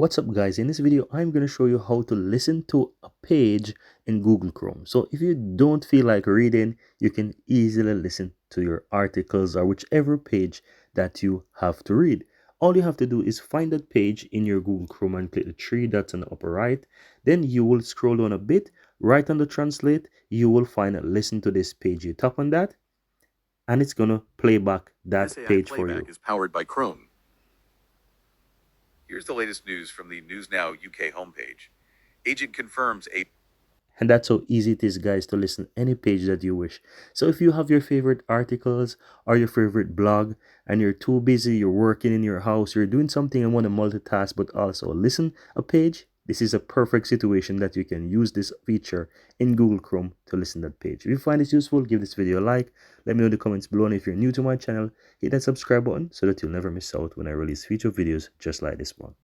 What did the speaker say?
What's up guys, in this video I'm going to show you how to listen to a page in Google Chrome. So if you don't feel like reading, you can easily listen to your articles or whichever page that you have to read. All you have to do is find that page in your Google Chrome and click the three dots on the upper right. Then you will scroll down a bit. Right under translate, you will find listen to this page. You tap on that and it's going to play back that page for you. Playback is powered by Chrome. Here's the latest news from the News Now UK homepage. Agent confirms a... And that's how easy it is, guys, to listen any page that you wish. So if you have your favorite articles or your favorite blog and you're too busy, you're working in your house, you're doing something and want to multitask but also listen a page, this is a perfect situation that you can use this feature in Google Chrome to listen to that page. If you find this useful, give this video a like. Let me know in the comments below, and if you're new to my channel, hit that subscribe button so that you'll never miss out when I release future videos just like this one.